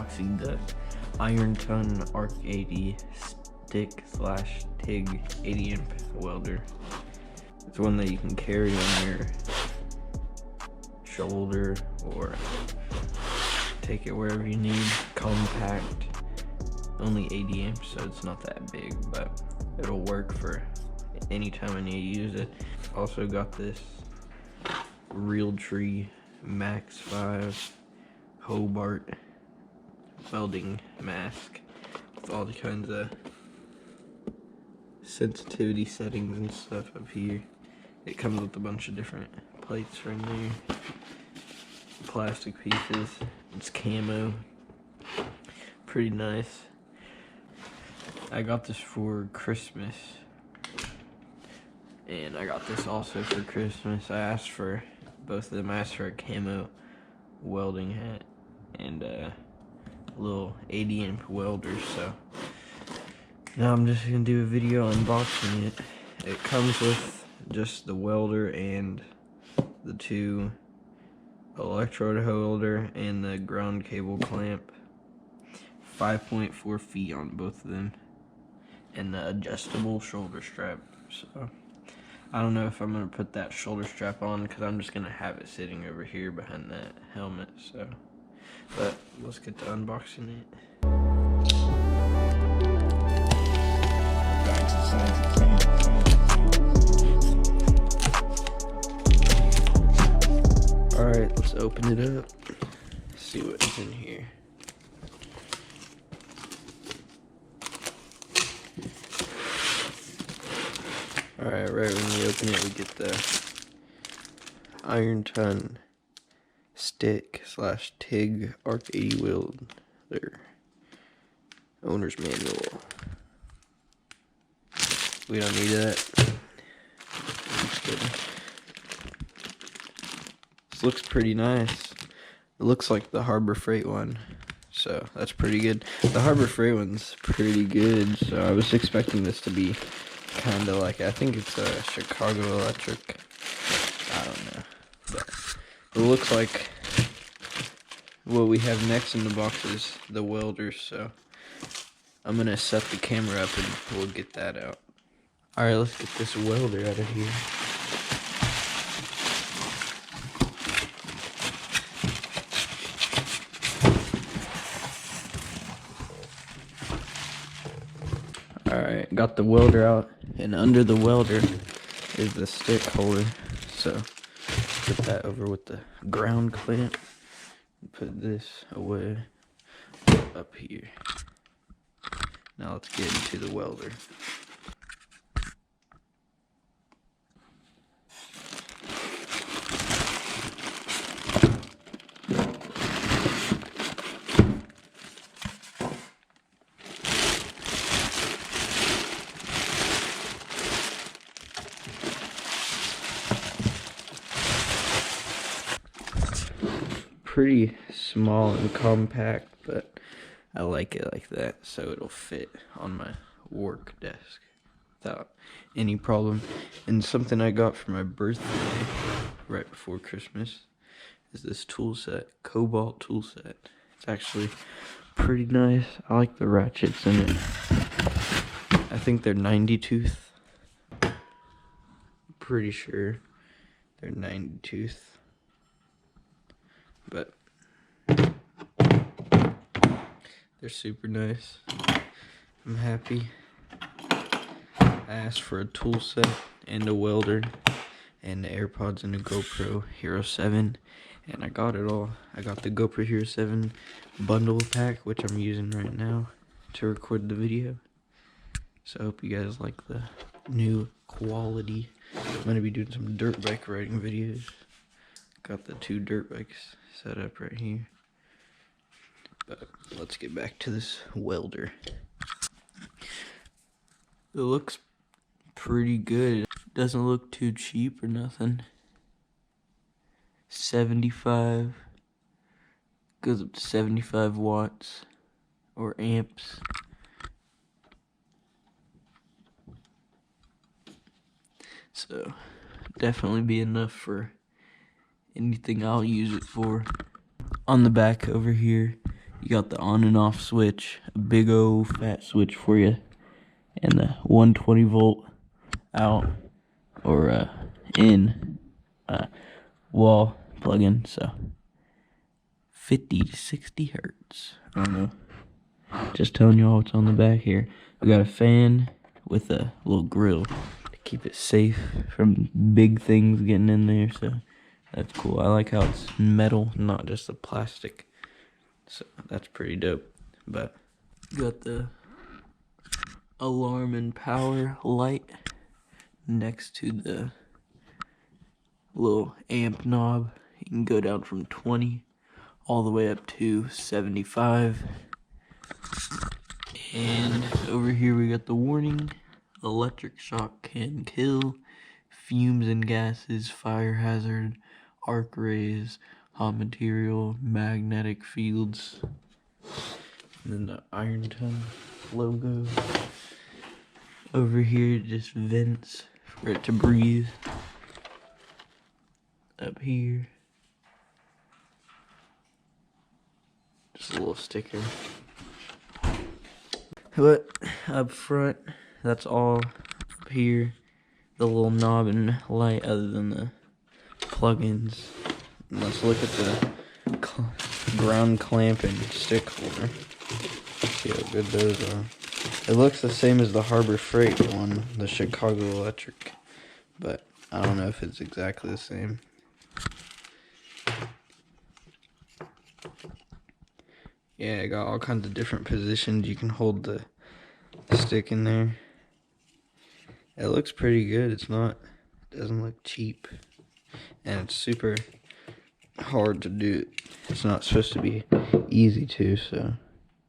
unboxing the IRONTON Arc80 stick / Tig 80-amp welder. It's one that you can carry on your shoulder or take it wherever you need. Compact, only 80 amps, so it's not that big, but it'll work for any time I need to use it. Also got this Realtree Max 5 Hobart welding mask with all the kinds of sensitivity settings and stuff up here. It comes with a bunch of different plates right there, plastic pieces. It's camo, pretty nice. I got this for Christmas, and I got this also for Christmas. I asked for both of them. I asked for a camo welding hat and a little 80-amp welder, so now I'm just gonna do a video unboxing it. It comes with just the welder and the two electrode holder and the ground cable clamp. 5.4 feet on both of them, and the adjustable shoulder strap. So I don't know if I'm gonna put that shoulder strap on because I'm just gonna have it sitting over here behind that helmet. So, but let's get to unboxing it. Alright, let's open it up. See what's in here. Alright, right when you open it, we get the IRONTON stick / Tig Arc80 welder owner's manual. We don't need that. This looks pretty nice. It looks like the Harbor Freight one, so that's pretty good. The Harbor Freight one's pretty good, so I was expecting this to be kind of like, I think it's a Chicago Electric. I don't know, but it looks like what we have next in the box is the welder, so I'm gonna set the camera up and we'll get that out. Alright, let's get this welder out of here. Alright, got the welder out, and under the welder is the stick holder, so put that over with the ground clamp and put this away up here. Now let's get into the welder. Pretty small and compact, but I like it like that, so it'll fit on my work desk without any problem. And something I got for my birthday right before Christmas is this tool set, Cobalt tool set. It's actually pretty nice. I like the ratchets in it. I think they're 90 tooth. Pretty sure they're 90 tooth. But they're super nice. I'm happy. I asked for a tool set and a welder and the AirPods and a GoPro Hero 7, and I got it all. I got the GoPro Hero 7 bundle pack, which I'm using right now to record the video. So I hope you guys like the new quality. I'm going to be doing some dirt bike riding videos. Got the two dirt bikes set up right here. But let's get back to this welder. It looks pretty good. It doesn't look too cheap or nothing. 75. Goes up to 75 watts or amps. So definitely be enough for anything I'll use it for. On the back over here You got the on and off switch, a big old fat switch for you, and the 120 volt out or in wall plug-in. So 50 to 60 hertz. I don't know. Just telling you all what's on the back here. We got a fan with a little grill to keep it safe from big things getting in there. So that's cool. I like how it's metal, not just the plastic. So that's pretty dope. But got the alarm and power light next to the little amp knob. You can go down from 20 all the way up to 75. And over here we got the warning. Electric shock can kill. Fumes and gases, fire hazard, arc rays, hot material, magnetic fields. And then the IRONTON logo. Over here, just vents for it to breathe. Up here, just a little sticker. But up front, that's all up here. The little knob and light, other than the plugins. Let's look at the ground clamp and stick holder. See how good those are. It looks the same as the Harbor Freight one, the Chicago Electric, but I don't know if it's exactly the same. Yeah, I got all kinds of different positions you can hold the stick in there. It looks pretty good. It doesn't look cheap, and it's super hard to do. It's not supposed to be easy to, so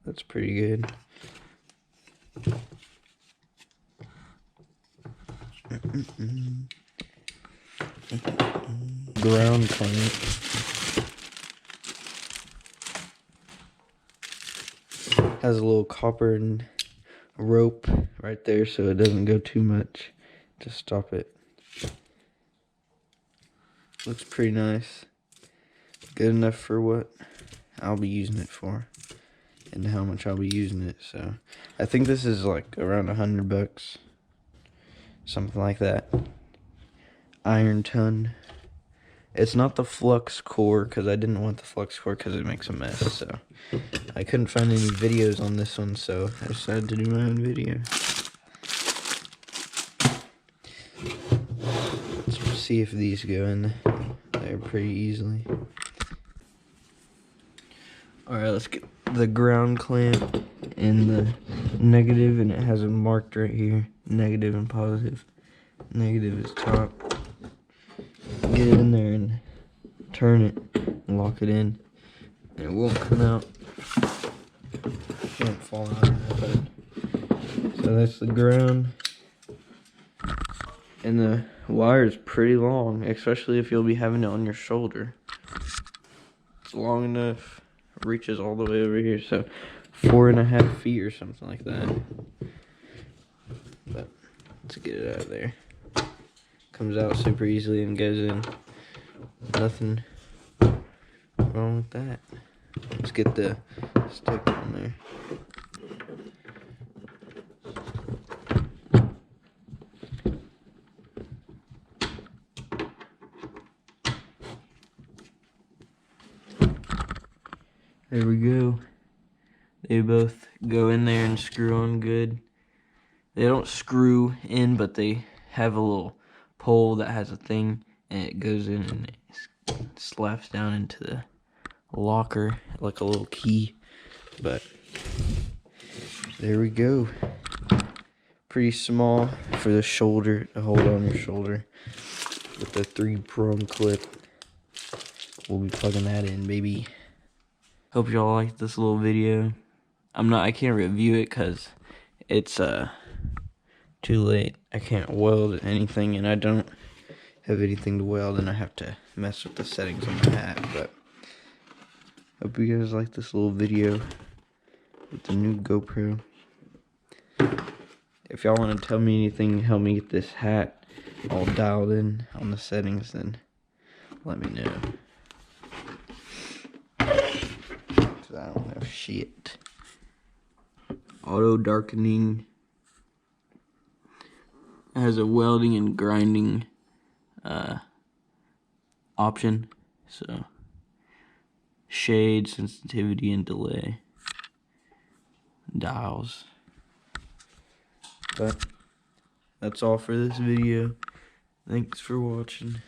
that's pretty good. Ground clamp. Has a little copper and rope right there so it doesn't go too much to stop it. Looks pretty nice. Good enough for what I'll be using it for and how much I'll be using it. So I think this is like around $100, something like that. IRONTON. It's not the Flux core because I didn't want the Flux core because it makes a mess. So I couldn't find any videos on this one, so I decided to do my own video. Let's see if these go in there pretty easily. Alright, let's get the ground clamp and the negative, and it has it marked right here. Negative and positive. Negative is top. Get it in there and turn it and lock it in. And it won't come out. It won't fall out of that. So that's the ground. And the wire is pretty long, especially if you'll be having it on your shoulder. It's long enough. It reaches all the way over here. So 4.5 feet or something like that. But let's get it out of there. Comes out super easily and goes in. Nothing wrong with that. Let's get the stick on there. There we go. They both go in there and screw on good. They don't screw in, but they have a little pole that has a thing, and it goes in and it slaps down into the locker like a little key. But there we go. Pretty small for the shoulder, to hold on your shoulder with the 3-prong clip. We'll be plugging that in, baby. Hope y'all liked this little video. I can't review it because it's too late. I can't weld anything, and I don't have anything to weld, and I have to mess with the settings on my hat. But hope you guys like this little video with the new GoPro. If y'all want to tell me anything, help me get this hat all dialed in on the settings, then let me know. So because I don't have shit. Auto darkening. It has a welding and grinding option. So shade, sensitivity, and delay. Dials. But that's all for this video. Thanks for watching.